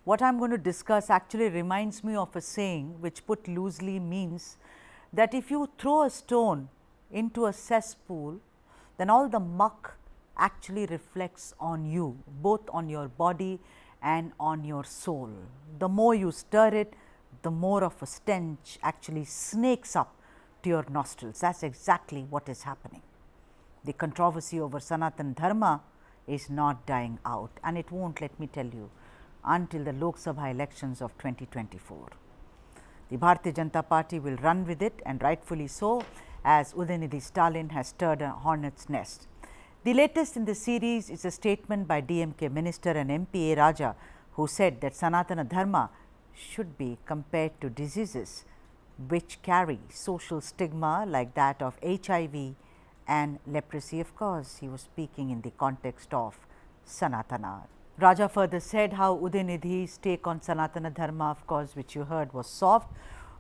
what I'm going to discuss actually reminds me of a saying which put loosely means that if you throw a stone into a cesspool, then all the muck actually reflects on you, both on your body and on your soul. The more you stir it, the more of a stench actually snakes up to your nostrils. That's exactly what is happening. The controversy over Sanatan Dharma is not dying out, and it won't, let me tell you, until the Lok Sabha elections of 2024. The Bharatiya Janata Party will run with it, and rightfully so, as Udayanidhi Stalin has stirred a hornet's nest. The latest in the series is a statement by DMK Minister and MP A. Raja, who said that Sanatana Dharma should be compared to diseases which carry social stigma like that of HIV and leprosy. Of course, he was speaking in the context of Sanatana. Raja further said how Udayanidhi's take on Sanatana Dharma, of course, which you heard, was soft,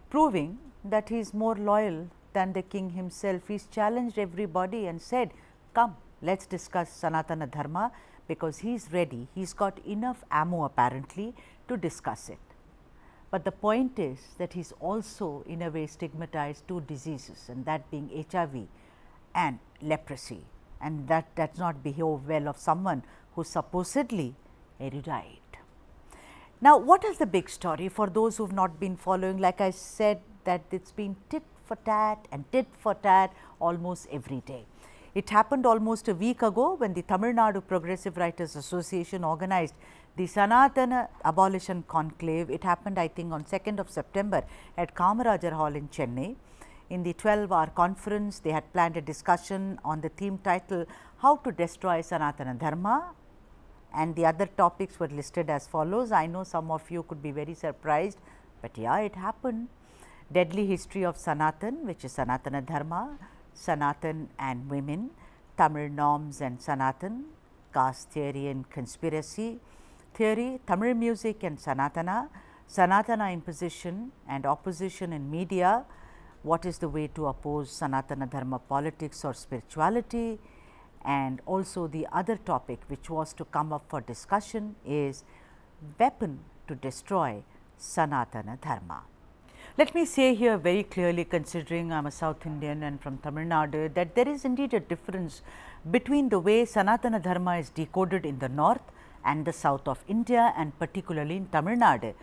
proving that he is more loyal than the king himself. He's challenged everybody and said, come, let's discuss Sanatana Dharma, because he's ready. He's got enough ammo apparently to discuss it. But the point is that he's also in a way stigmatized two diseases, and that being HIV and leprosy, and that does not behave well of someone who is supposedly erudite. Now, what is the big story for those who have not been following? Like I said, that it's been tit for tat and tit for tat almost every day. It happened almost a week ago when the Tamil Nadu Progressive Writers Association organized the Sanatana Abolition Conclave. It happened, I think, on 2nd of September at Kamarajar Hall in Chennai. In the 12-hour conference, they had planned a discussion on the theme title, How to Destroy Sanatana Dharma, and the other topics were listed as follows. I know some of you could be very surprised, but yeah, it happened. Deadly history of Sanatan, which is Sanatana Dharma, Sanatan and women, Tamil norms and Sanatan, caste theory and conspiracy theory, Tamil music and Sanatana, Sanatana imposition and opposition in media, what is the way to oppose Sanatana Dharma politics or spirituality, and also the other topic which was to come up for discussion is weapon to destroy Sanatana Dharma. Let me say here very clearly, considering I am a South Indian and from Tamil Nadu, that there is indeed a difference between the way Sanatana Dharma is decoded in the north and the south of India, and particularly in Tamil Nadu,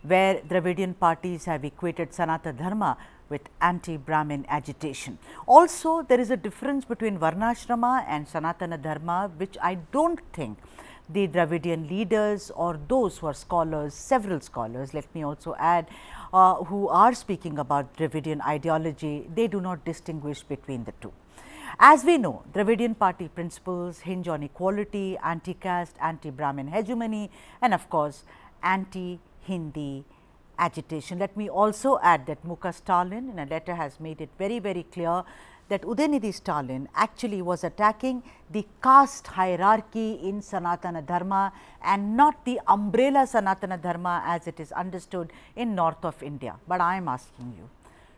where Dravidian parties have equated Sanatana Dharma with anti-Brahmin agitation. Also, there is a difference between Varnashrama and Sanatana Dharma, which I do not think the Dravidian leaders or those who are scholars, several scholars, let me also add, who are speaking about Dravidian ideology, they do not distinguish between the two. As we know, Dravidian party principles hinge on equality, anti-caste, anti-Brahmin hegemony, and of course, anti-Hindi agitation. Let me also add that Mukha Stalin in a letter has made it very, very clear that Udayanidhi Stalin actually was attacking the caste hierarchy in Sanatana Dharma and not the umbrella Sanatana Dharma as it is understood in north of India. But I am asking you,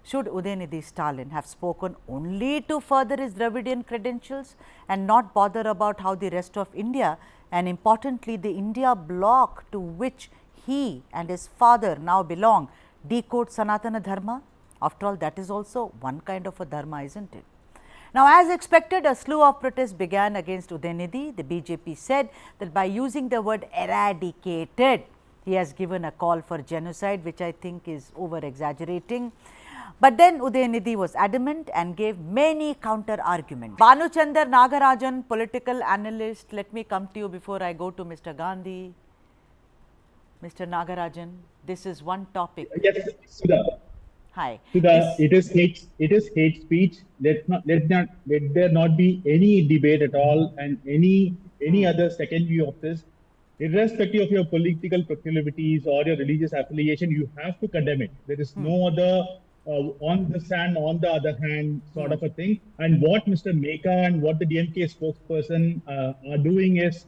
should Udayanidhi Stalin have spoken only to further his Dravidian credentials and not bother about how the rest of India, and importantly the India bloc to which he and his father now belong, decode Sanatana Dharma? After all, that is also one kind of a dharma, isn't it? Now, as expected, a slew of protests began against Udayanidhi. The BJP said that by using the word eradicated, he has given a call for genocide, which I think is over exaggerating. But then Udayanidhi was adamant and gave many counter arguments. Banuchandar Nagarajan, political analyst, let me come to you before I go to Mr. Gandhi. Mr. Nagarajan, this is one topic. Yes, Sudha. Hi. Sudha, it is hate speech. Let there not be any debate at all, and any other second view of this. Irrespective of your political proclivities or your religious affiliation, you have to condemn it. There is no other on the stand, on the other hand sort of a thing. And what Mr. Meka and what the DMK spokesperson are doing is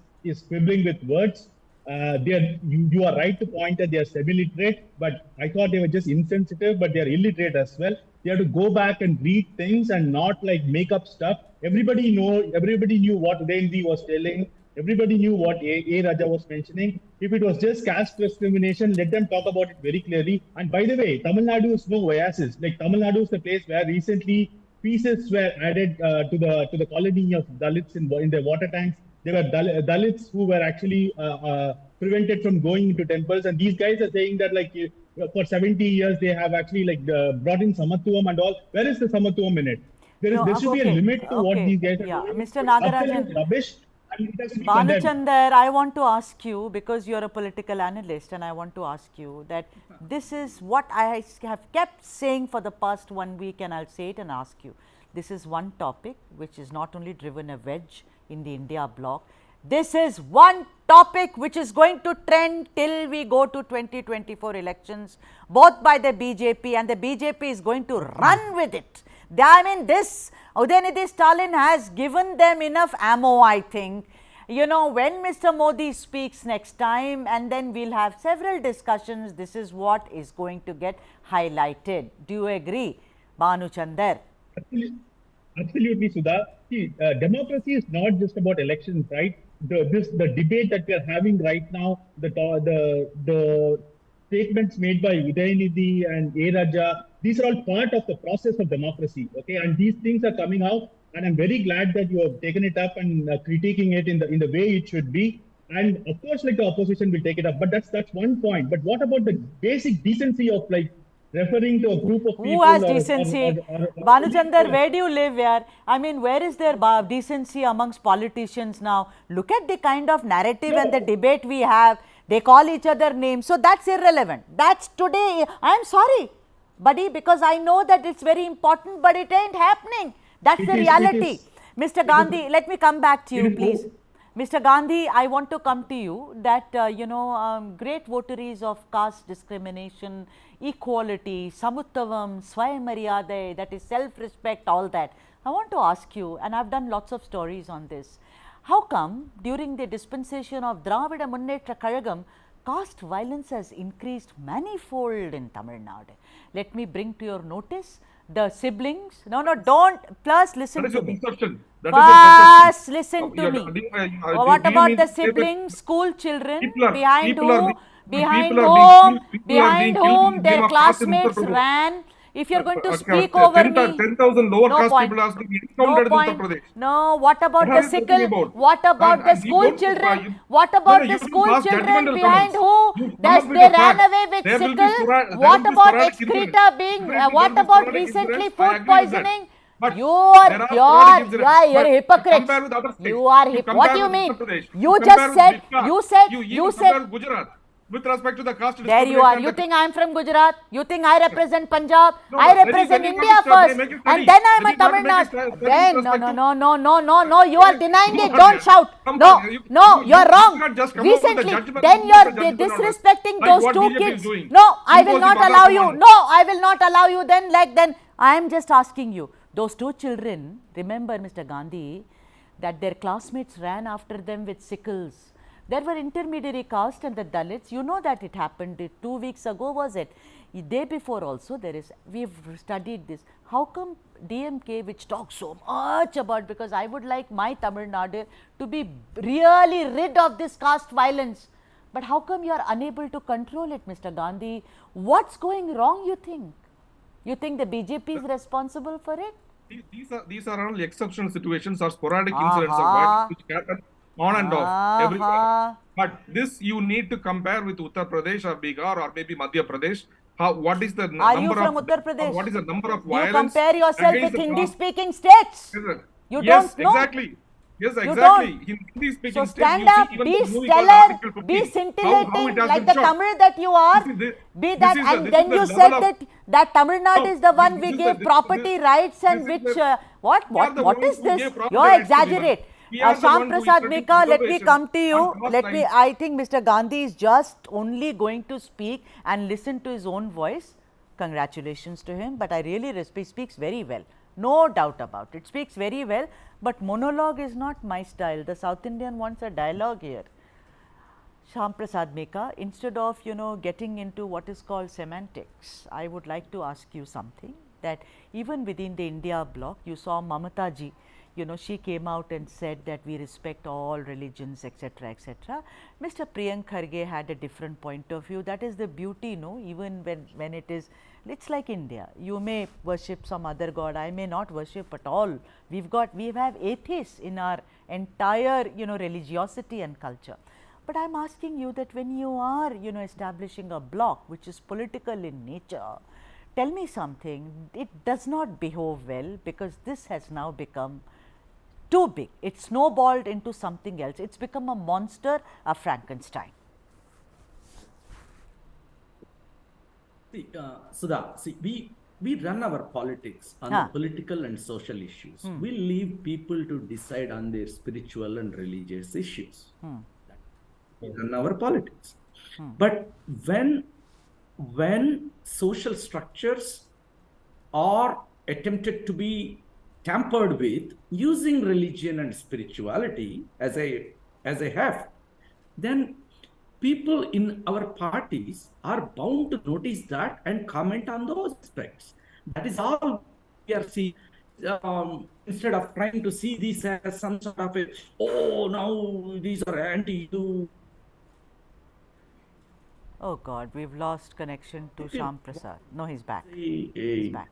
quibbling with words. You are right to point that they are semi-literate, but I thought they were just insensitive, but they are illiterate as well. They have to go back and read things and not like make up stuff. Everybody knew what Udayanidhi was telling. Everybody knew what A. Raja was mentioning. If it was just caste discrimination, let them talk about it very clearly. And by the way, Tamil Nadu is no oasis. Like Tamil Nadu is the place where recently pieces were added to the colony of Dalits in their water tanks. There were Dalits who were actually prevented from going into temples, and these guys are saying that like for 70 years they have actually like brought in Samattuvam and all. Where is the Samattuvam in it? There should be a limit to what these guys are doing. Mr. It's Nagarajan, rubbish, and it has to be condemned. Banuchandar, I want to ask you, because you are a political analyst, and I want to ask you that this is what I have kept saying for the past 1 week, and I'll say it and ask you. This is one topic which is not only driven a wedge in the India bloc. This is one topic which is going to trend till we go to 2024 elections, both by the BJP, and the BJP is going to run with it. I mean, this Udayanidhi Stalin has given them enough ammo, I think. You know, when Mr. Modi speaks next time, and then we'll have several discussions, this is what is going to get highlighted. Do you agree, Banuchandar? Absolutely, Sudha. See, democracy is not just about elections, right? The debate that we are having right now, the statements made by Udayanidhi and A. Raja, these are all part of the process of democracy, okay? And these things are coming out, and I'm very glad that you have taken it up and critiquing it in the way it should be. And of course, like the opposition will take it up, but that's one point. But what about the basic decency of like referring to a group of people? Who has decency? Banuchandar, where do you live here? I mean, where is there decency amongst politicians now? Look at the kind of narrative and the debate we have. They call each other names. So that's irrelevant. That's today. I'm sorry, buddy, because I know that it's very important, but it ain't happening. That's the reality. Mr. Gandhi, let me come back to you, please. Mr. Gandhi, I want to come to you that, great votaries of caste discrimination, equality, Samuttavam, Swayamaryade, that is self-respect, all that. I want to ask you, and I've done lots of stories on this, how come during the dispensation of Dravida Munnetra Kazhagam, caste violence has increased manifold in Tamil Nadu? Let me bring to your notice the siblings. No, don't. Plus, listen to me. First, listen to me. What about the siblings, school children, behind whom their classmates ran? If you're going to speak over me, 10,000 lower caste people has been encountered in Uttar Pradesh. No, what about the sickle? What about the school children? What about the school children behind who? They ran away with sickle? What about excreta being, what about recently food poisoning? You are hypocrites. You are what do you mean? You just said, you said, Gujarat. With respect to the caste there you are. You think I am from Gujarat? You think I represent Punjab? No, I represent India first, and then I am a Tamil Nadu. Then no. You are denying it. Don't shout. No, you are wrong. Recently, then you are disrespecting those two kids. No, I will not allow you. No, I will not allow you. Then I am just asking you. Those two children, remember, Mr. Gandhi, that their classmates ran after them with sickles. There were intermediary caste and the Dalits. You know that it happened 2 weeks ago, was it? The day before also we've studied this. How come DMK, which talks so much about, because I would like my Tamil Nadu to be really rid of this caste violence. But how come you are unable to control it, Mr. Gandhi? What's going wrong, you think? You think the BJP is responsible for it? These are only exceptional situations or sporadic incidents of violence which happen on and off everywhere. But this you need to compare with Uttar Pradesh or Bihar or maybe Madhya Pradesh. What is the are you from Uttar Pradesh? What is the number of violence? You compare yourself with Hindi-speaking states. You don't know. Exactly. Yes, exactly. So stand up, be stellar, be scintillating like the Tamil that you are. Be that, and then you said that Tamil Nadu is the one we gave property rights and which what is this? You exaggerate. Syamprasad Meka, let me come to you. I think Mr. Gandhi is just only going to speak and listen to his own voice. Congratulations to him, but I really respect, he speaks very well. No doubt about it, speaks very well, but monologue is not my style. The South Indian wants a dialogue here. Syamprasad Meka, instead of getting into what is called semantics, I would like to ask you something, that even within the India bloc, you saw Mamata ji, she came out and said that we respect all religions, etc., etc. Mr. Priyank Kharge had a different point of view. That is the beauty, even when it is, it's like India. You may worship some other god, I may not worship at all. We have atheists in our entire, religiosity and culture. But I am asking you that when you are, establishing a bloc which is political in nature, tell me something, it does not behave well, because this has now become too big. It snowballed into something else. It's become a monster, a Frankenstein. Sudha, we run our politics on the political and social issues. We leave people to decide on their spiritual and religious issues. We run our politics. But when social structures are attempted to be tampered with using religion and spirituality as a have, then people in our parties are bound to notice that and comment on those aspects. That is all we are seeing. Instead of trying to see this as some sort of now these are anti-Hindu. Oh God, we've lost connection to Syamprasad. No, he's back. He's back.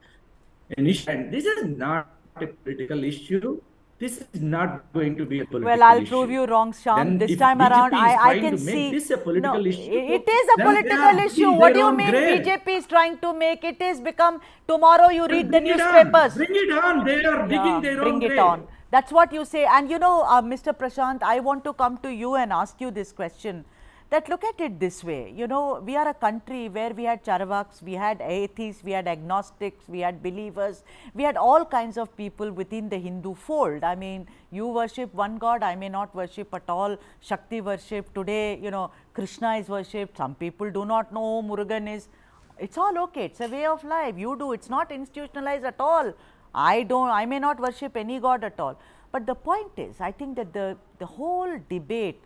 And this is not a political issue. This is not going to be a political issue. Well, I'll prove you wrong, Syam. This time around, I can see. This a political issue. It is a political issue. What do you mean BJP is trying to make it is become, tomorrow you read the newspapers. Bring it on. They are digging their own grave. Bring it on. That's what you say. And Mr. Prashant, I want to come to you and ask you this question. That look at it this way, we are a country where we had Charavaks, we had atheists, we had agnostics, we had believers, we had all kinds of people within the Hindu fold. I mean, you worship one god, I may not worship at all. Shakti worship, today, Krishna is worshipped, some people do not know who Murugan is. It's all okay, it's a way of life, you do, it's not institutionalized at all. I may not worship any god at all. But the point is, I think that the whole debate,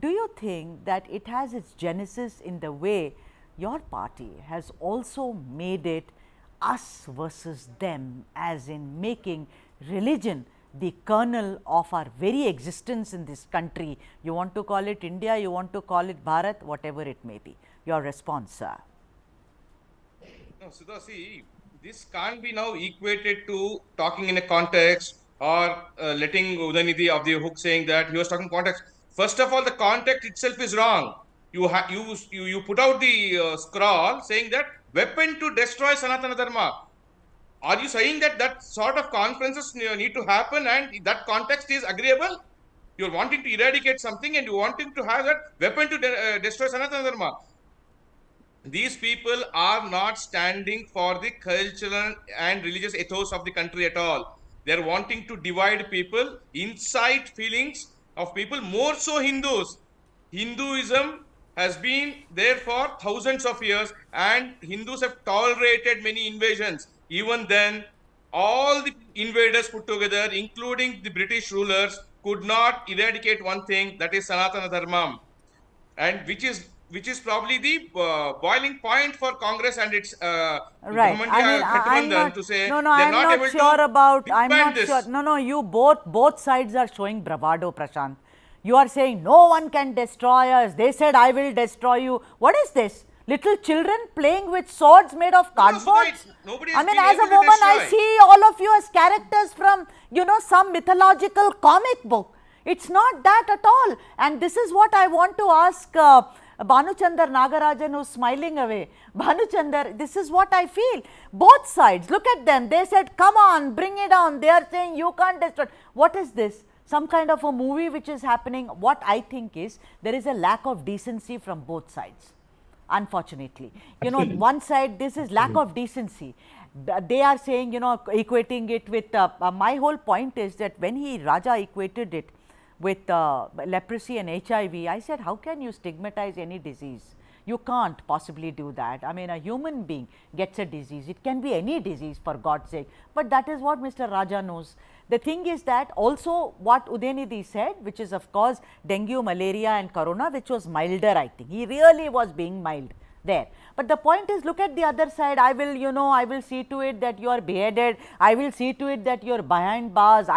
do you think that it has its genesis in the way your party has also made it us versus them, as in making religion the kernel of our very existence in this country? You want to call it India, you want to call it Bharat, whatever it may be. Your response, sir. No, Sudha, see, this can't be now equated to talking in a context or letting Udanidhi of the hook saying that he was talking context. First of all, the context itself is wrong. You put out the scroll saying that weapon to destroy Sanatana Dharma. Are you saying that sort of conferences need to happen and that context is agreeable? You're wanting to eradicate something and you wanting to have that weapon to destroy Sanatana Dharma. These people are not standing for the cultural and religious ethos of the country at all. They're wanting to divide people, incite feelings of people, more so Hindus. Hinduism has been there for thousands of years and Hindus have tolerated many invasions. Even then, all the invaders put together, including the British rulers, could not eradicate one thing, that is Sanatana Dharma, and which is probably the boiling point for Congress and its right. I'm not, to say I'm not sure about. I'm not sure. No. You both sides are showing bravado, Prashant. You are saying no one can destroy us. They said I will destroy you. What is this? Little children playing with swords made of cardboard. I mean, as a woman, I see all of you as characters from some mythological comic book. It's not that at all. And this is what I want to ask Banuchandar Nagarajan, who's smiling away. Banuchandar, this is what I feel. Both sides, look at them. They said, come on, bring it on. They are saying you can't destroy. What is this? Some kind of a movie which is happening. What I think is there is a lack of decency from both sides. Unfortunately, one side, this is lack of decency. They are saying, equating it with, my whole point is that when Raja equated it with leprosy and HIV, I said, how can you stigmatize any disease? You can't possibly do that. I mean, a human being gets a disease. It can be any disease, for God's sake. But that is what Mr. Raja knows. The thing is that also what Udayanidhi said, which is of course dengue, malaria and corona, which was milder, I think. He really was being mild there. But the point is, look at the other side. I will, I will see to it that you are beheaded. I will see to it that you are behind bars.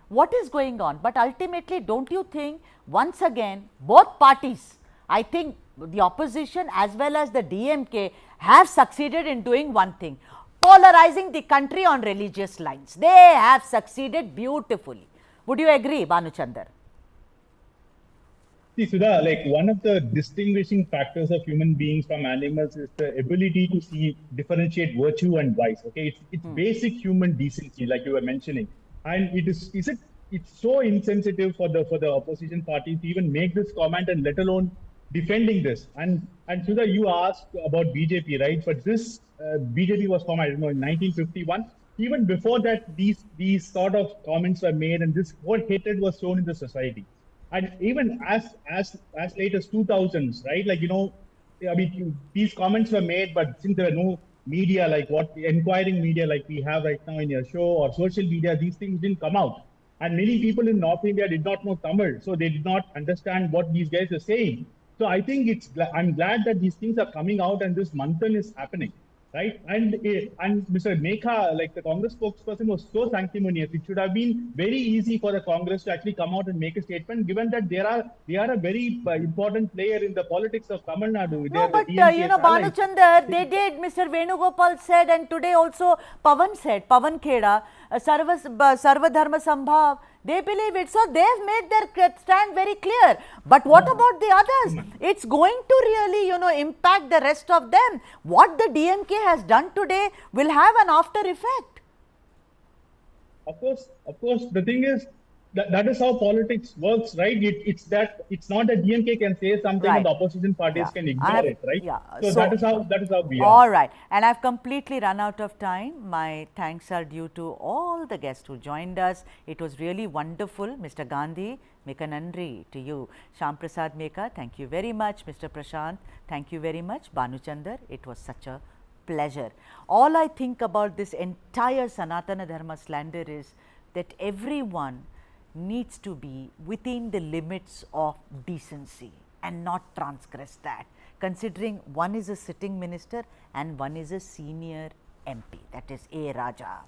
what is going on. But ultimately, don't you think once again both parties, I think the opposition as well as the DMK have succeeded in doing one thing, polarizing the country on religious lines. They have succeeded beautifully. Would you agree, Banuchandar? See, Sudha, like one of the distinguishing factors of human beings from animals is the ability to see, differentiate virtue and vice. Okay, it's basic human decency, like you were mentioning, and it's so insensitive for the opposition party to even make this comment and let alone defending this. And Sudha, you asked about BJP, right? But this BJP was formed, I don't know, in 1951. Even before that, these sort of comments were made, and this what hatred was shown in the society. And even as late as 2000s, right? Like, I mean, these comments were made, but since there were no media like what inquiring media like we have right now in your show or social media, these things didn't come out. And many people in North India did not know Tamil, so they did not understand what these guys are saying. So I think I'm glad that these things are coming out and this manthan is happening. Right, and Mr. Meka, like the Congress spokesperson, was so sanctimonious. It should have been very easy for the Congress to actually come out and make a statement, given that they are a very important player in the politics of Tamil Nadu. No, but Banuchandar, they did. Mr. Venugopal said, and today also Pavan said, Pavan Kheda, Sarva Dharma Sambhav. They believe it. So they've made their stand very clear. But what about the others? It's going to really, impact the rest of them. What the DMK has done today will have an after effect. Of course. The thing is, that is how politics works, right? It's not that DMK can say something and the opposition parties can ignore it, right? Yeah. So that is how we are. All right. And I've completely run out of time. My thanks are due to all the guests who joined us. It was really wonderful. Mr. Gandhi, Meka Nandri to you. Syamprasad Meka, thank you very much. Mr. Prashant, thank you very much. Banuchandar, it was such a pleasure. All I think about this entire Sanatana Dharma slander is that everyone needs to be within the limits of decency and not transgress that, considering one is a sitting minister and one is a senior MP, that is A. Raja.